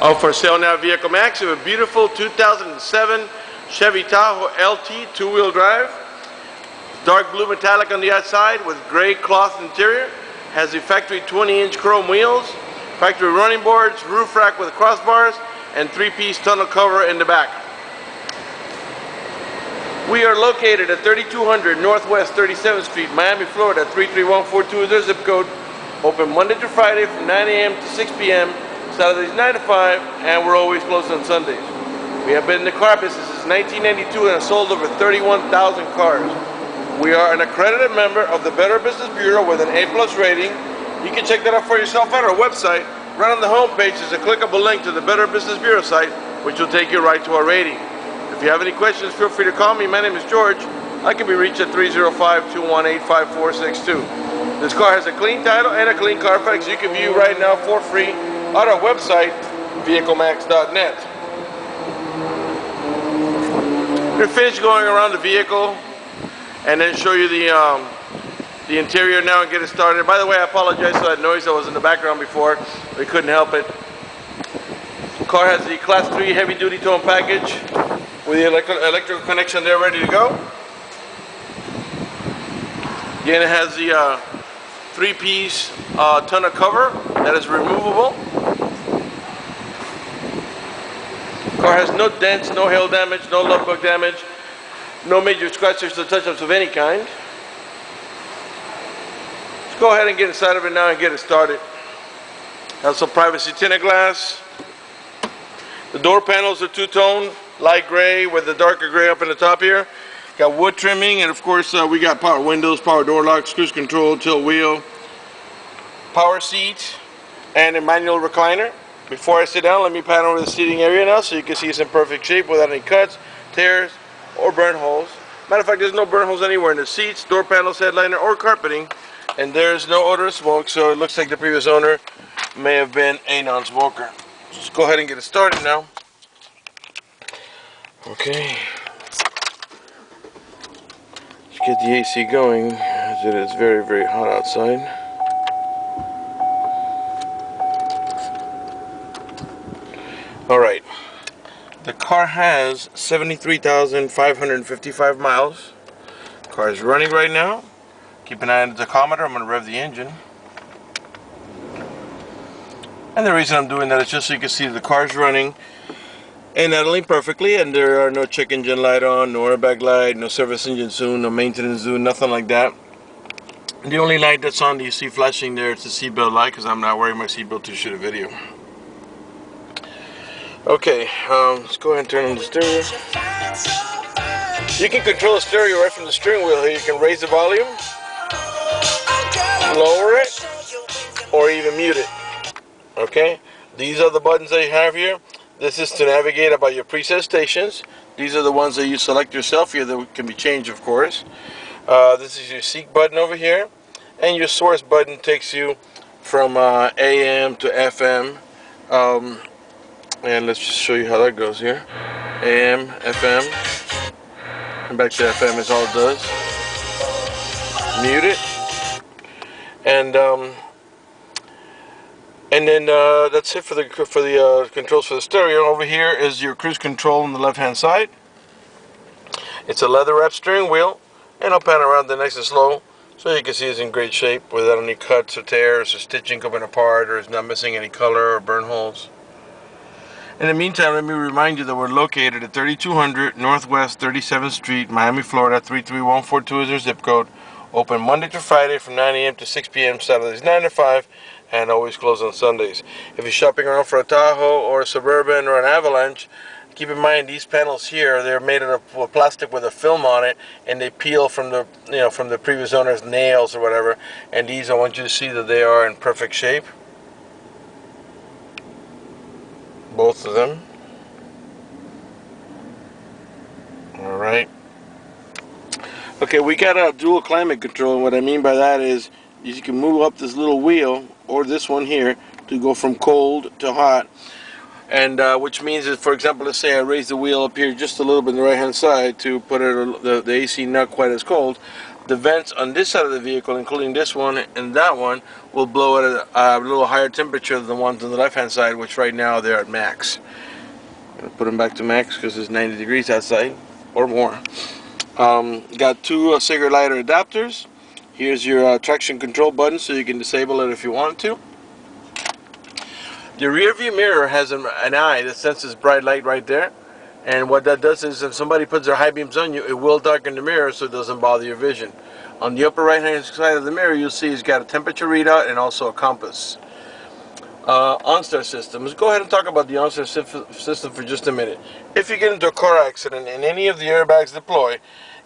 For sale now, Vehiclemax. We have a beautiful 2007 Chevy Tahoe LT two-wheel drive. Dark blue metallic on the outside with gray cloth interior. Has the factory 20-inch chrome wheels, factory running boards, roof rack with crossbars, and 3-piece tonneau cover in the back. We are located at 3200 Northwest 37th Street, Miami, Florida 33142 is their zip code. Open Monday to Friday from 9 a.m. to 6 p.m. Saturdays 9 to 5, and we're always closed on Sundays. We have been in the car business since 1992 and have sold over 31,000 cars. We are an accredited member of the Better Business Bureau with an A+ rating. You can check that out for yourself at our website. Right on the home page is a clickable link to the Better Business Bureau site, which will take you right to our rating. If you have any questions, feel free to call me. My name is George. I can be reached at 305-218-5462. This car has a clean title and a clean Carfax you can view right now for free on our website, vehiclemax.net. We're finished going around the vehicle and then show you the interior now and get it started. By the way, I apologize for that noise that was in the background before. We couldn't help it. The car has the Class 3 heavy-duty towing package with the electrical connection there ready to go. Again, it has the 3-piece tonneau cover that is removable. Car has no dents, no hail damage, no lug bug damage, no major scratches or touch-ups of any kind. Let's go ahead and get inside of it now and get it started. Has some privacy tinted glass. The door panels are two-tone, light gray with the darker gray up in the top here. Got wood trimming, and of course we got power windows, power door locks, cruise control, tilt wheel, power seat, and a manual recliner. Before I sit down, let me pan over the seating area now so you can see it's in perfect shape without any cuts, tears, or burn holes. Matter of fact, there's no burn holes anywhere in the seats, door panels, headliner, or carpeting, and there's no odor of smoke, so it looks like the previous owner may have been a non-smoker. Let's go ahead and get it started now. Okay. Let's get the AC going, as it is very, very hot outside. Alright, the car has 73,555 miles. The car is running right now. Keep an eye on the tachometer. I'm going to rev the engine. And the reason I'm doing that is just so you can see the car's running and idling perfectly, and there are no check engine light on, no airbag light, no service engine soon, no maintenance soon, nothing like that. The only light that's on that you see flashing there is the seatbelt light, because I'm not wearing my seatbelt to shoot a video. Okay, let's go ahead and turn on the stereo. You can control the stereo right from the steering wheel here. You can raise the volume, lower it, or even mute it. Okay, these are the buttons that you have here. This is to navigate about your preset stations. These are the ones that you select yourself here that can be changed, of course. This is your seek button over here, and your source button takes you from AM to FM. And let's just show you how that goes here. AM, FM, and back to FM is all it does. Mute it, and then that's it for the controls for the stereo. Over here is your cruise control on the left-hand side. It's a leather-wrapped steering wheel, and I'll pan around the nice and slow so you can see it's in great shape without any cuts or tears or stitching coming apart, or it's not missing any color or burn holes. In the meantime, let me remind you that we're located at 3200 Northwest 37th Street, Miami, Florida 33142 is our zip code. Open Monday to Friday from 9 a.m. to 6 p.m. Saturdays 9 to 5, and always closed on Sundays. If you're shopping around for a Tahoe or a Suburban or an Avalanche, keep in mind these panels here, they're made of plastic with a film on it, and they peel from the from the previous owner's nails or whatever. And these, I want you to see that they are in perfect shape. Both of them. Alright. Okay, we got a dual climate control, and what I mean by that is you can move up this little wheel, or this one here, to go from cold to hot. And which means that, for example, let's say I raise the wheel up here just a little bit on the right hand side to put it the AC not quite as cold. the vents on this side of the vehicle, including this one and that one, will blow at a little higher temperature than the ones on the left hand side, which right now they're at max. I'm going to put them back to max because it's 90 degrees outside or more. Got two cigarette lighter adapters. Here's your traction control button so you can disable it if you want to. The rear view mirror has an eye that senses bright light right there, and what that does is if somebody puts their high beams on you, it will darken the mirror so it doesn't bother your vision. On the upper right hand side of the mirror, you'll see it's got a temperature readout and also a compass. OnStar system. Let's go ahead and talk about the OnStar system for just a minute. If you get into a car accident and any of the airbags deploy,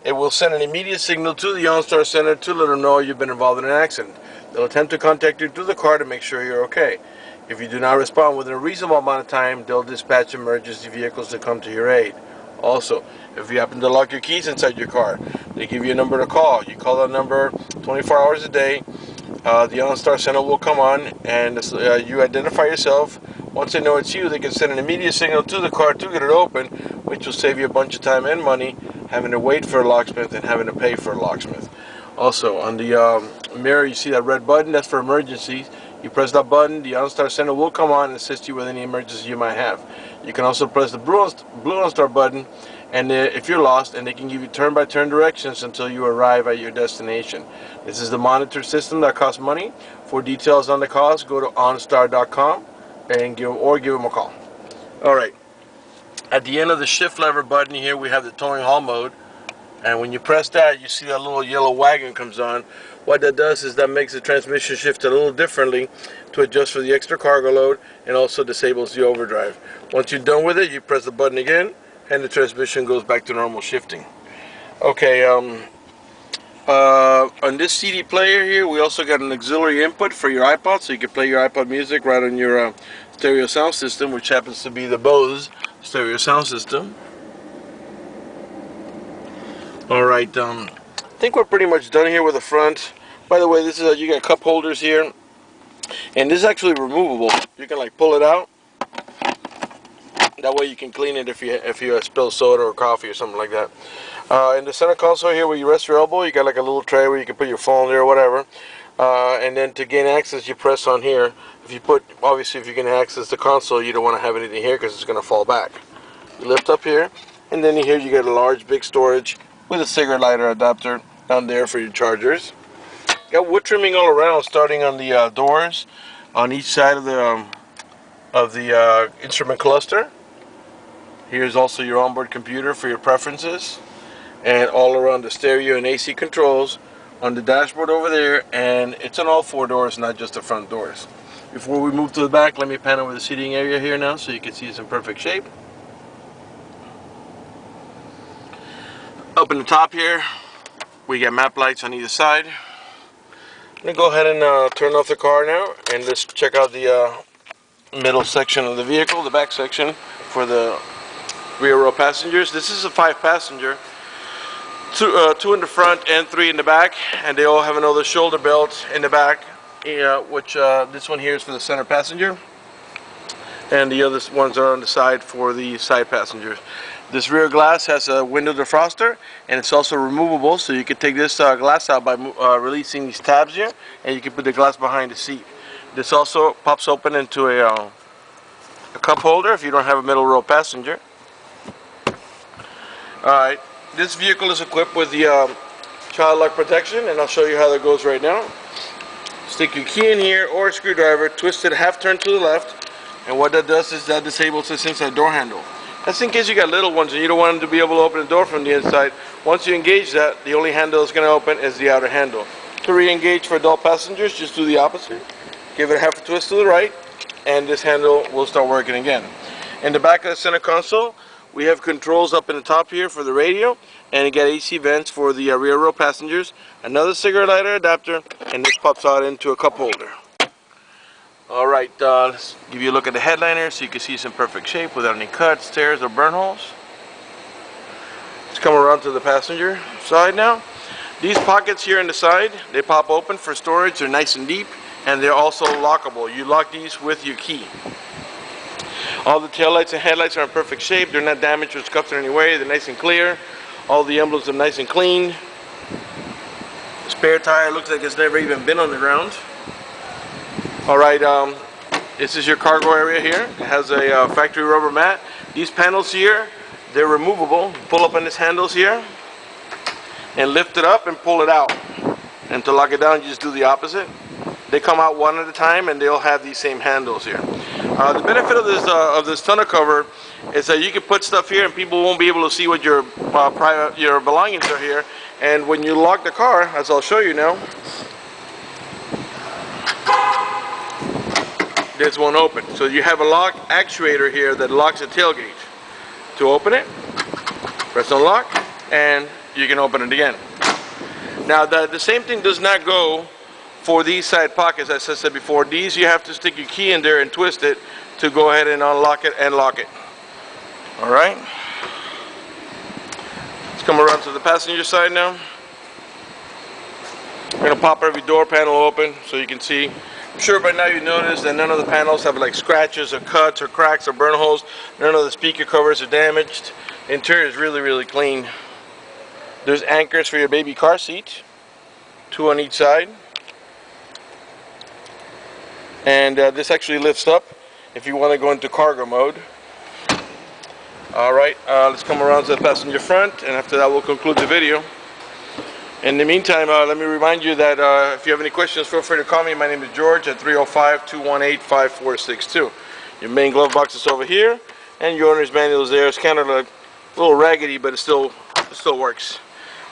it will send an immediate signal to the OnStar center to let them know you've been involved in an accident. They'll attempt to contact you through the car to make sure you're okay. If you do not respond within a reasonable amount of time, they'll dispatch emergency vehicles to come to your aid. Also, if you happen to lock your keys inside your car, they give you a number to call. You call that number 24 hours a day. The OnStar Center will come on, and you identify yourself. Once they know it's you, they can send an immediate signal to the car to get it open, which will save you a bunch of time and money having to wait for a locksmith and having to pay for a locksmith. Also, on the mirror, you see that red button. That's for emergencies. You press that button, the OnStar Center will come on and assist you with any emergency you might have. You can also press the blue OnStar button, and if you're lost, and they can give you turn-by-turn directions until you arrive at your destination. This is the monitor system that costs money. For details on the cost, go to onstar.com and give them a call. Alright, at the end of the shift lever button here, we have the towing haul mode, and when you press that, you see that little yellow wagon comes on. What that does is that makes the transmission shift a little differently to adjust for the extra cargo load, and also disables the overdrive. Once you're done with it, you press the button again, and the transmission goes back to normal shifting. Okay, on this CD player here, we also got an auxiliary input for your iPod, so you can play your iPod music right on your stereo sound system, which happens to be the Bose stereo sound system. Alright, I think we're pretty much done here with the front. By the way, this is you got cup holders here, and this is actually removable. You can like pull it out. That way you can clean it if you spill soda or coffee or something like that. In the center console here where you rest your elbow, you got like a little tray where you can put your phone there or whatever. And then to gain access, you press on here. Obviously if you can access the console, you don't want to have anything here because it's going to fall back. You lift up here, and then here you get a large big storage with a cigarette lighter adapter down there for your chargers. Got wood trimming all around, starting on the doors on each side of the instrument cluster. Here's also your onboard computer for your preferences, and all around the stereo and AC controls on the dashboard over there, and it's on all four doors, not just the front doors. Before we move to the back, let me pan over the seating area here now so you can see it's in perfect shape. Up in the top here, we got map lights on either side. I'm going to go ahead and turn off the car now, and let's check out the middle section of the vehicle, the back section for the rear row passengers. This is a 5-passenger, two in the front and 3 in the back, and they all have another shoulder belt in the back, which this one here is for the center passenger, and the other ones are on the side for the side passengers. This rear glass has a window defroster, and it's also removable, so you can take this glass out by releasing these tabs here, and you can put the glass behind the seat. This also pops open into a cup holder if you don't have a middle row passenger. Alright, this vehicle is equipped with the child lock protection, and I'll show you how that goes right now. Stick your key in here or a screwdriver, twist it half turn to the left, and what that does is that disables this inside door handle. That's in case you got little ones and you don't want them to be able to open the door from the inside. Once you engage that, the only handle that's going to open is the outer handle. To re-engage for adult passengers, just do the opposite. Give it a half a twist to the right, and this handle will start working again. In the back of the center console, we have controls up in the top here for the radio, and you got AC vents for the rear row passengers, another cigarette lighter adapter, and this pops out into a cup holder. Alright, let's give you a look at the headliner so you can see it's in perfect shape without any cuts, tears, or burn holes. Let's come around to the passenger side now. These pockets here on the side, they pop open for storage. They're nice and deep, and they're also lockable. You lock these with your key. All the taillights and headlights are in perfect shape. They're not damaged or scuffed in any way. They're nice and clear. All the emblems are nice and clean. Spare tire looks like it's never even been on the ground. Alright, this is your cargo area here. It has a factory rubber mat. These panels here, they're removable. Pull up on these handles here and lift it up and pull it out. And to lock it down, you just do the opposite. They come out one at a time, and they'll have these same handles here. The benefit of this tonneau cover is that you can put stuff here, and people won't be able to see what your belongings are here. And when you lock the car, as I'll show you now, this won't open. So you have a lock actuator here that locks the tailgate. To open it, press unlock, and you can open it again. Now the same thing does not go for these side pockets. As I said before, these you have to stick your key in there and twist it to go ahead and unlock it and lock it. Alright, let's come around to the passenger side now. I'm going to pop every door panel open so you can see. I'm sure by now you noticed that none of the panels have like scratches or cuts or cracks or burn holes. None of the speaker covers are damaged. The interior is really clean. There's anchors for your baby car seat, 2 on each side. And this actually lifts up if you want to go into cargo mode. Alright, let's come around to the passenger front, and after that we'll conclude the video. In the meantime, let me remind you that if you have any questions, feel free to call me. My name is George at 305-218-5462. Your main glove box is over here, and your owner's manual is there. It's kind of like a little raggedy, but it still works.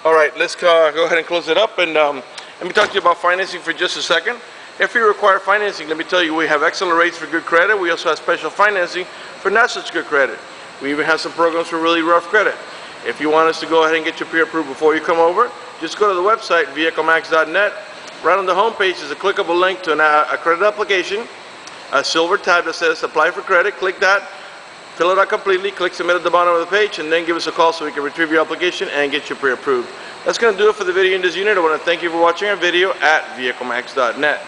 Alright, let's go ahead and close it up, and let me talk to you about financing for just a second. If you require financing, let me tell you, we have excellent rates for good credit. We also have special financing for not such good credit. We even have some programs for really rough credit. If you want us to go ahead and get you pre-approved before you come over, just go to the website, Vehiclemax.net. Right on the home page is a clickable link to a credit application, a silver tab that says apply for credit. Click that, fill it out completely, click submit at the bottom of the page, and then give us a call so we can retrieve your application and get you pre-approved. That's going to do it for the video in this unit. I want to thank you for watching our video at Vehiclemax.net.